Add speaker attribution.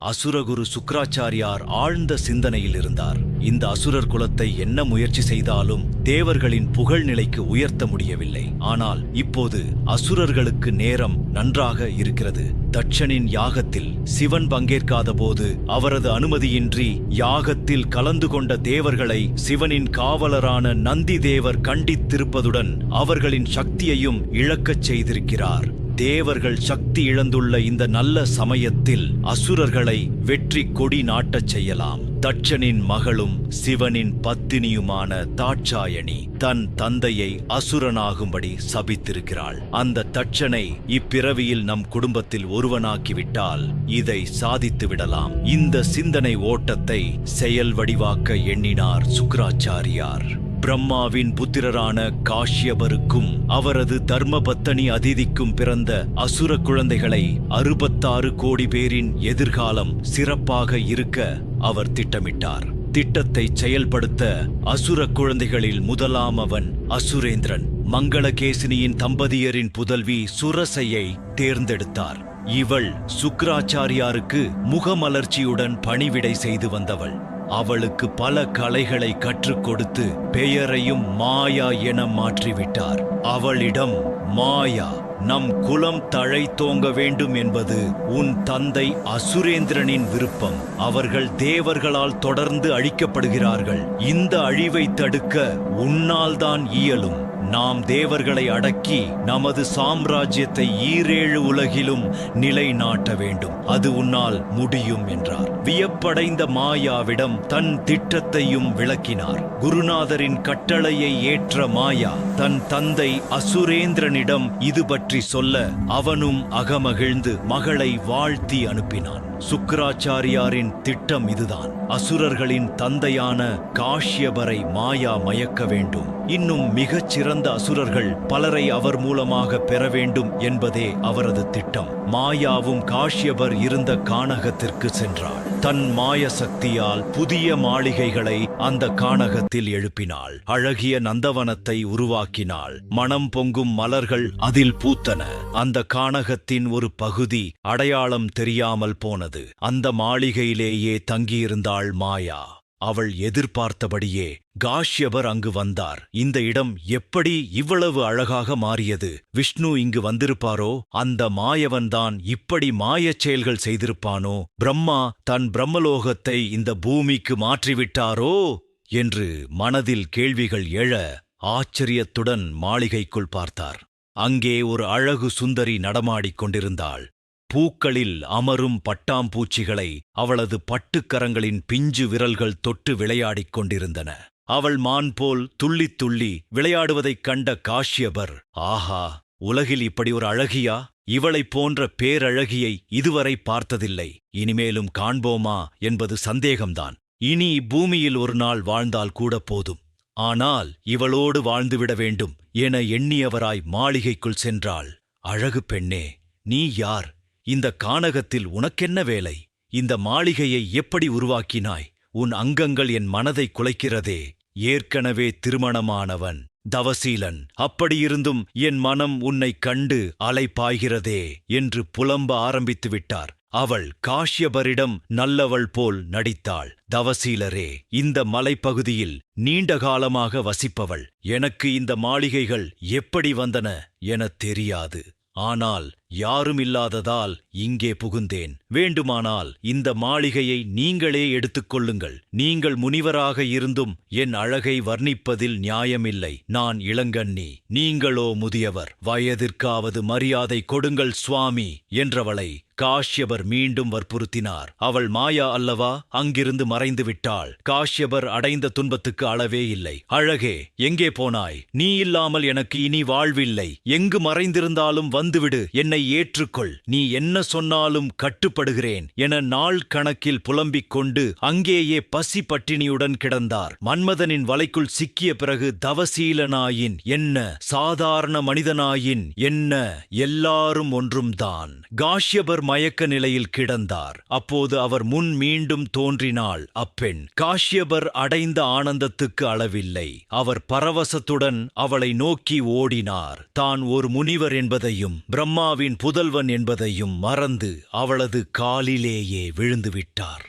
Speaker 1: அசுரகுரு சுக்ராச்சாரியார் ஆழ்ந்த சிந்தனையில் இருந்தார். இந்த அசுரர் குலத்தை என்ன முயற்சி செய்தாலும் தேவர்களின் புகழ்நிலைக்கு உயர்த்த முடியவில்லை. ஆனால் இப்போது அசுரர்களுக்கு நேரம் நன்றாக இருக்கிறது. தட்சனின் யாகத்தில் சிவன் பங்கேற்காத போது அவரது அனுமதியின்றி யாகத்தில் கலந்து கொண்ட தேவர்களை சிவனின் காவலரான நந்தி தேவர் கண்டித்திருப்பதுடன் அவர்களின் சக்தியையும் இழக்கச் செய்திருக்கிறார். தேவர்கள் சக்தி இழந்துள்ள இந்த நல்ல சமயத்தில் அசுரர்களை வெற்றி கொடி நாட்டச் செய்யலாம். தட்சனின் மகளும் சிவனின் பத்தினியுமான தாட்சாயணி தன் தந்தையை அசுரனாகும்படி சபித்திருக்கிறாள். அந்த தட்சனை இப்பிறவியில் நம் குடும்பத்தில் ஒருவனாக்கிவிட்டால் இதை சாதித்து விடலாம். இந்த சிந்தனை ஓட்டத்தை செயல் வடிவாக்க எண்ணினார் சுக்ராச்சாரியார். பிரம்மாவின் புத்திரரான காஷ்யபருக்கும் அவரது தர்மபத்தனி அதிதிக்கும் பிறந்த அசுர குழந்தைகளை 66 கோடி பேரின் எதிர்காலம் சிறப்பாக இருக்க அவர் திட்டமிட்டார். திட்டத்தை செயல்படுத்த அசுர குழந்தைகளில் முதலாமவன் அசுரேந்திரன் மங்களகேசினியின் தம்பதியரின் புதல்வி சுரசையை தேர்ந்தெடுத்தார். இவள் சுக்ராச்சாரியாருக்கு முகமலர்ச்சியுடன் பணிவிடை செய்து வந்தவள். அவளுக்கு பல கலைகளை கற்றுக் கொடுத்து பெயரையும் மாயா என மாற்றிவிட்டார். அவளிடம், மாயா, நம் குலம் தழைத்தோங்க வேண்டும் என்பது உன் தந்தை அசுரேந்திரனின் விருப்பம். அவர்கள் தேவர்களால் தொடர்ந்து அழிக்கப்படுகிறார்கள். இந்த அழிவை தடுக்க உன்னால்தான் இயலும். நாம் தேவர்களை அடக்கி நமது சாம்ராஜ்யத்தை 7 உலகிலும் நிலைநாட்ட வேண்டும். அது உன்னால் முடியும் என்றார். வியப்படைந்த மாயாவிடம் தன் திட்டத்தையும் விளக்கினார். குருநாதரின் கட்டளையை ஏற்ற மாயா தன் தந்தை அசுரேந்திரனிடம் இது பற்றி சொல்ல அவனும் அகமகிழ்ந்து மகளை வாழ்த்தி அனுப்பினான். சுக்ராச்சாரியாரின் திட்டம் இதுதான். அசுரர்களின் தந்தையான காஷ்யபரை மாயா மயக்க வேண்டும். இன்னும் மிகச் சிறந்த அசுரர்கள் பலரை அவர் மூலமாக பெற வேண்டும் என்பதே அவரது திட்டம். மாயாவும் காஷ்யபர் இருந்த கானகத்திற்கு சென்றாள். தன் மாய சக்தியால் புதிய மாளிகைகளை அந்த கானகத்தில் எழுப்பினாள். அழகிய நந்தவனத்தை உருவாக்கினாள். மனம் பொங்கும் மலர்கள் அதில் பூத்தன. அந்த கானகத்தின் ஒரு பகுதி அடையாளம் தெரியாமல் போனது. அந்த மாளிகையிலேயே தங்கியிருந்தாள் மாயா. அவள் எதிர்பார்த்தபடியே காஷ்யபர் அங்கு வந்தார். இந்த இடம் எப்படி இவ்வளவு அழகாக மாறியது? விஷ்ணு இங்கு வந்திருப்பாரோ? அந்த மாயவன்தான் இப்படி மாயச் செயல்கள் செய்திருப்பானோ? பிரம்மா தன் பிரம்மலோகத்தை இந்த பூமிக்கு மாற்றிவிட்டாரோ என்று மனதில் கேள்விகள் எழ ஆச்சரியத்துடன் மாளிகைக்குள் பார்த்தார். அங்கே ஒரு அழகு சுந்தரி நடமாடிக் கொண்டிருந்தாள். பூக்களில் அமரும் பட்டாம்பூச்சிகளை அவளது பட்டுக்கரங்களின் பிஞ்சு விரல்கள் தொட்டு விளையாடிக் கொண்டிருந்தன. அவள் மான் போல் துள்ளித் துள்ளி விளையாடுவதைக் கண்ட காஷ்யபர், ஆஹா, உலகில் இப்படி ஒரு அழகியா? இவளைப் போன்ற பேரழகியை இதுவரை பார்த்ததில்லை. இனிமேலும் காண்போமா என்பது சந்தேகம்தான். இனி இப்பூமியில் ஒரு நாள் வாழ்ந்தால் கூட போதும். ஆனால் இவளோடு வாழ்ந்துவிட வேண்டும் என எண்ணியவராய் மாளிகைக்குள் சென்றாள். அழகு பெண்ணே, நீ யார்? இந்த கானகத்தில் உனக்கென்ன வேலை? இந்த மாளிகையை எப்படி உருவாக்கினாய்? உன் அங்கங்கள் என் மனதை குலைக்கிறதே. ஏற்கனவே திருமணமானவன், தவசீலன். அப்படியிருந்தும் என் மனம் உன்னைக் கண்டு அலைபாய்கிறதே என்று புலம்ப ஆரம்பித்து விட்டார். அவள் காஷ்யபரிடம் நல்லவள் போல் நடித்தாள். தவசீலரே, இந்த மலைப்பகுதியில் நீண்ட காலமாக வசிப்பவள். எனக்கு இந்த மாளிகைகள் எப்படி வந்தன எனத் தெரியாது. ஆனால் யாரும் இல்லாததால் இங்கே புகுந்தேன். வேண்டுமானால் இந்த மாளிகையை நீங்களே எடுத்துக்கொள்ளுங்கள். நீங்கள் முனிவராக இருந்தும் என் அழகை வர்ணிப்பதில் நியாயமில்லை. நான் இளங்கண்ணி, நீங்களோ முதியவர். வயதிற்காவது மரியாதை கொடுங்கள் சுவாமி என்றவளை காஷ்யபர் மீண்டும் வற்புறுத்தினார். அவள் மாயா அல்லவா? அங்கிருந்து மறைந்து விட்டாள். காஷ்யபர் அடைந்த துன்பத்துக்கு அளவே இல்லை. அழகே, எங்கே போனாய்? நீ இல்லாமல் எனக்கு இனி வாழ்வில்லை. எங்கு மறைந்திருந்தாலும் வந்துவிடு. என்னை ஏற்றுக்கொள். நீ என்ன சொன்னாலும் கட்டுப்படுகிறேன் என நாள் கணக்கில் புலம்பிக் கொண்டு அங்கேயே பசி பட்டினியுடன் கிடந்தார். மன்மதனின் வலைக்குள் சிக்கிய பிறகு தவசீலனாயின் என்ன, சாதாரண மனிதனாயின் என்ன, எல்லாரும் ஒன்றும்தான். காஷ்யபர் மயக்க நிலையில் கிடந்தார். அப்போது அவர் முன் மீண்டும் தோன்றினாள் அப்பெண். காஷ்யபர் அடைந்த ஆனந்தத்துக்கு அளவில்லை. அவர் பரவசத்துடன் அவளை நோக்கி ஓடினார். தான் ஒரு முனிவர் என்பதையும் பிரம்மாவின் புதல்வன் என்பதையும் மறந்து அவளது காலிலேயே விழுந்துவிட்டார்.